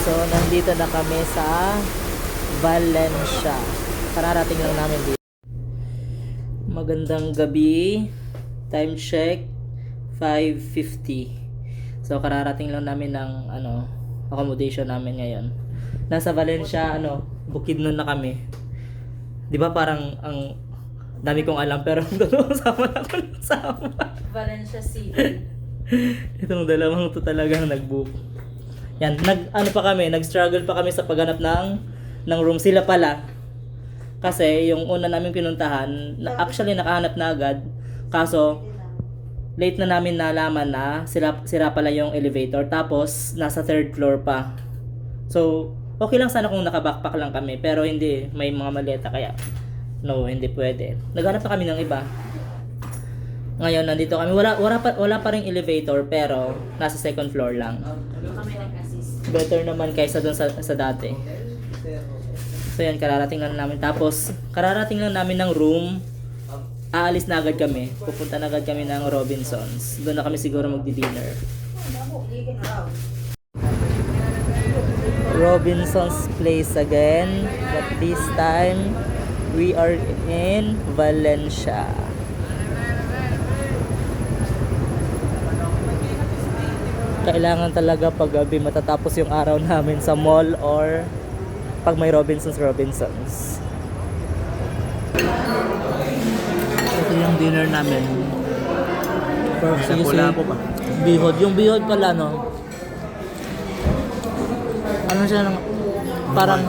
So, nandito na kami sa Valencia. Kararating lang namin dito. Magandang gabi. Time check 5:50. So, kararating lang namin ng accommodation namin ngayon. Nasa Valencia, Bukidnon na kami. 'Di ba parang ang dami kong alam pero sama na ako sama. Valencia City. Itong dalawang to talagang nag-book. Yan, nag-struggle pa kami sa paghanap ng room. Sila pala. Kasi yung una namin pinuntahan, actually nakahanap na agad. Kaso late na namin nalaman na sira pala yung elevator, tapos nasa third floor pa. So, okay lang sana kung naka-backpack lang kami, pero hindi, may mga maleta kaya no, hindi pwede. Naghanap na kami ng iba. Ngayon nandito kami, wala pa ring elevator pero nasa second floor lang. Kami nag-assist. Better naman kaysa dun sa dati. So yan, kararating lang namin. Tapos, kararating lang namin ng room. Aalis na agad kami. Pupunta na agad kami ng Robinsons. Doon na kami siguro magdi-dinner. Robinsons place again. But this time, we are in Valencia. Kailangan talaga pag gabi matatapos yung araw namin sa mall or pag may Robinsons. Ito yung dinner namin. Bihod. Yung bihod pala, no? Ano siya ng parang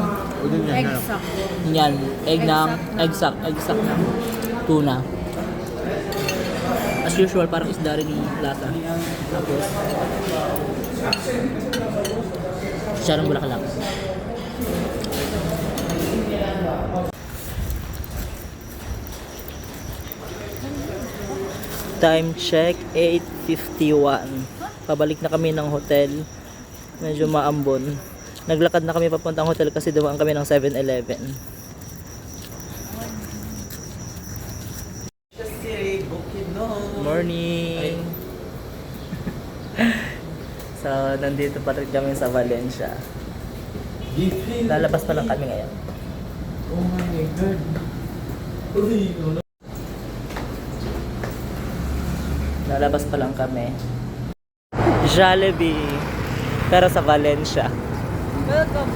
Exact. yan, egg na tuna. As usual, parang isda rin yung lasa. Tapos siyarang bulaklak. Time check 8:51. Pabalik na kami ng hotel. Medyo maambon. Naglakad na kami papuntang hotel kasi dumaan kami ng 7-Eleven. Morning. So, nandito pa rin kami sa Valencia. Lalabas pa lang kami ngayon. Oh my God. Lalabas pa lang kami. Jollibee. Pero sa Valencia. Welcome.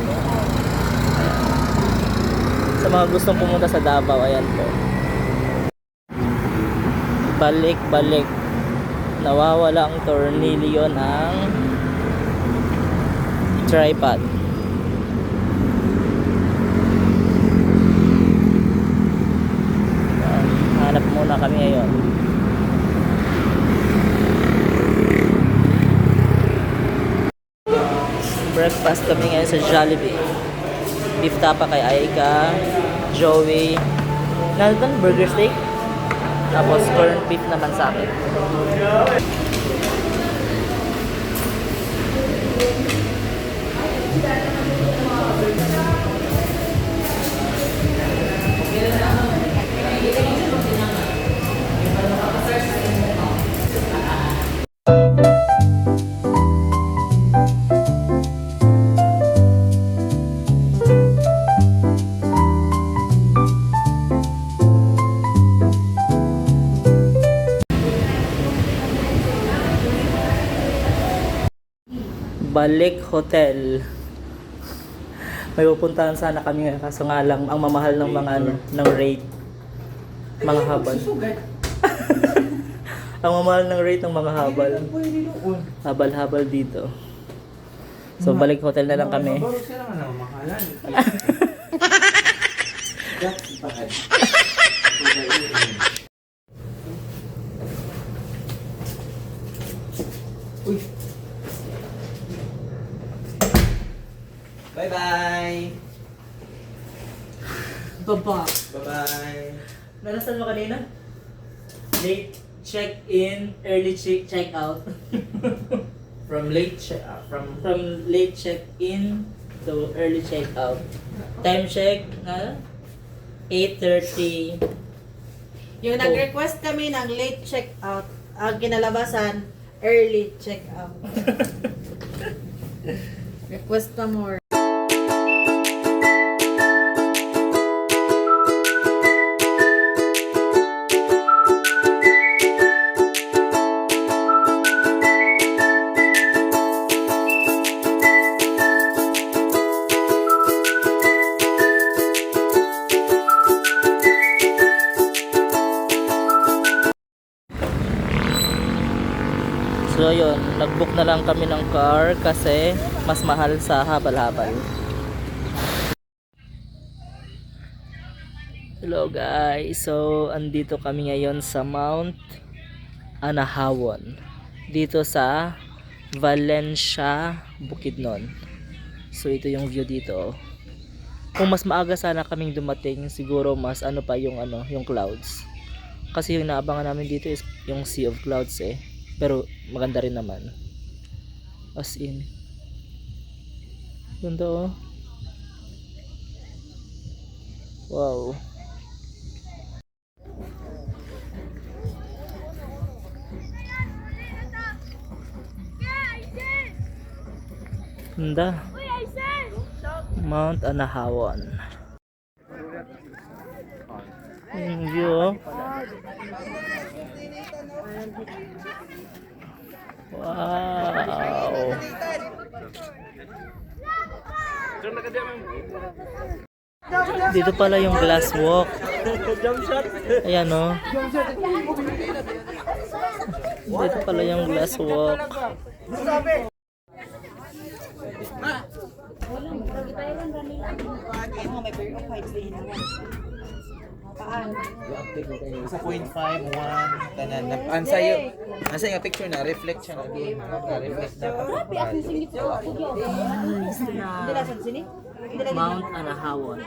Sa mga gustong pumunta sa Davao, ayan po. Balik. Nawawala ang tornilyo ng tripod. Hanap muna kami ngayon. Breakfast kami ngayon sa Jollibee. Beef tapa kay Aika, Joey, burger steak. Tapos corned beef naman sa akin. Balik Hotel. May pupuntahan sana kami ngayon kaso nga lang ang mamahal ng mga ng rate. Mga habal. Ang mamahal ng rate ng mga habal. Habal dito. So Balik Hotel na lang kami. Uy. Bye-bye. Bye-bye. Nalasan mo kanina? Late check-in, early check-out. From late check-in to early check-out. Time check, 8:30. Yung nag-request kami ng late check-out, ang kinalabasan, early check-out. Request pa more. So yun, nag-book na lang kami ng car kasi mas mahal sa habal-habal. Hello guys, so andito kami ngayon sa Mount Anahawon, dito sa Valencia, Bukidnon. So ito yung view dito. Kung mas maaga sana kaming dumating, siguro mas ano pa yung yung clouds. Kasi yung naabangan namin dito is yung sea of clouds eh. Pero maganda rin naman. As in. Ganda oh. Wow. Ganda. Mount Anahawon. Yung view oh. Wow. Dito pala yung glass walk. Ayan o. Dito pala yung glass walk. Sa 0.5, 1, tanan. Ansayo nga picture na, reflect siya na. Reflect na. Mount Anahawon.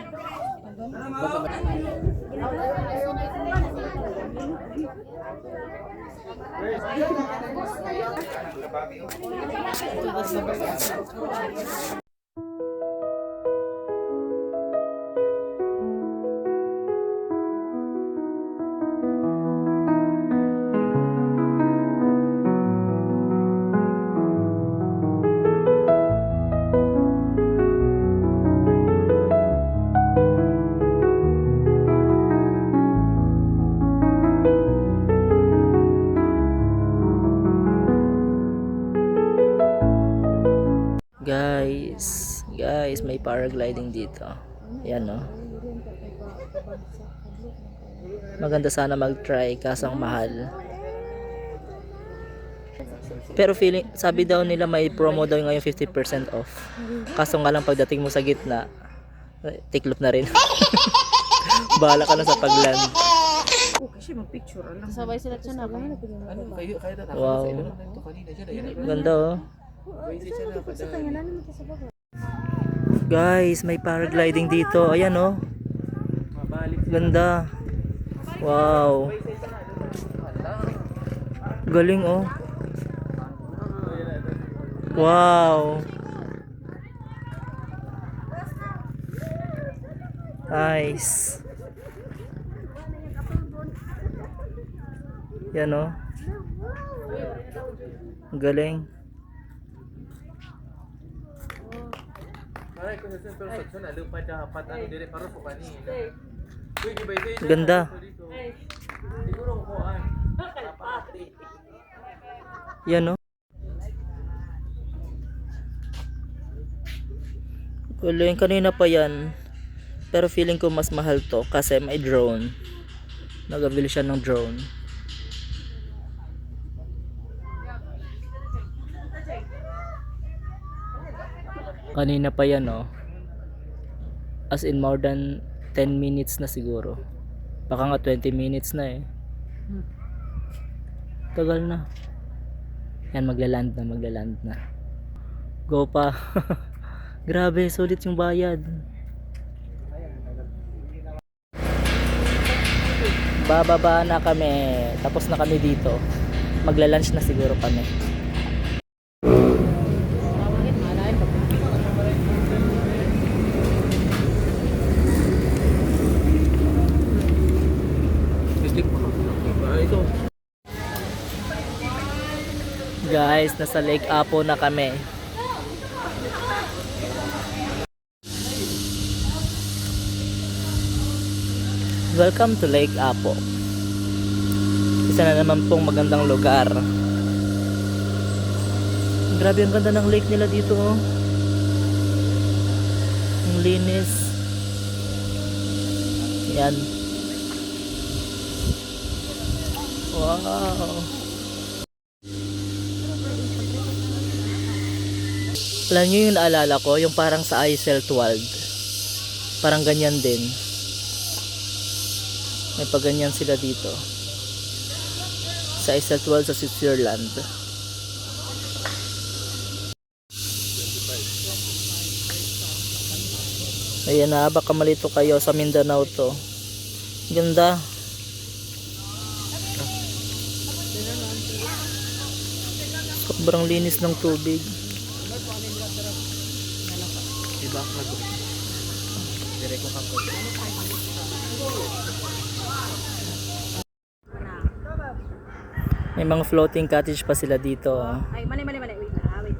Guys, may paragliding dito. Ayan no. Maganda sana mag-try kaso ang mahal. Pero feeling, sabi daw nila may promo daw ngayon 50% off. Kaso nga lang pagdating mo sa gitna, tiklop na rin. Bahala ka na sa pagland. Sabay sila siya na. Wow. Ganda oh. Guys, may paragliding dito. Ayan oh. Ganda. Wow. Galing oh. Wow. Nice. Yan oh. Galing. Ganda. Yan oh. Galing, kanina pa yan. Pero feeling ko mas mahal to kasi may drone. Nag-avail siya ng drone. Kanina pa yan oh. As in more than 10 minutes na siguro. Baka nga 20 minutes na eh. Tagal na. Yan, maglaland na. Go pa. Grabe, sulit yung bayad. Bababa na kami. Tapos na kami dito. Magla-lunch na siguro kami. Guys, nasa Lake Apo na kami. Welcome to Lake Apo. Isa na naman pong magandang lugar. Grabe ang ganda ng lake nila dito, oh. Ang linis. Yan. Wow. Alam nyo yung naalala ko, yung parang sa Eiseltwald. Parang ganyan din. May paganyan sila dito. Sa Eiseltwald sa Switzerland. Ayan na, baka malito kayo sa Mindanao to. Ganda. Sobrang linis ng tubig. Diba ako nag dire ko kako. May mga floating cottage pa sila dito. Oh. Ay, mali. Wait lang.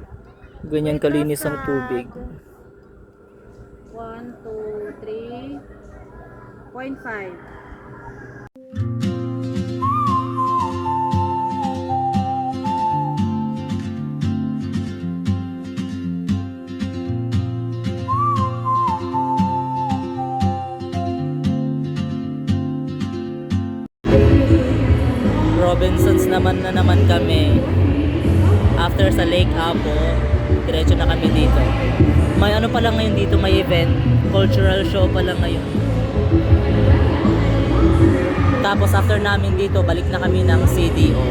Ganyan kalinis ang tubig. 1, 2, 3.5. Robinsons naman kami. After sa Lake Apo, diretso na kami dito. May ano pa lang ngayon dito, may event, cultural show pa lang ngayon. Tapos after namin dito, balik na kami ng CDO.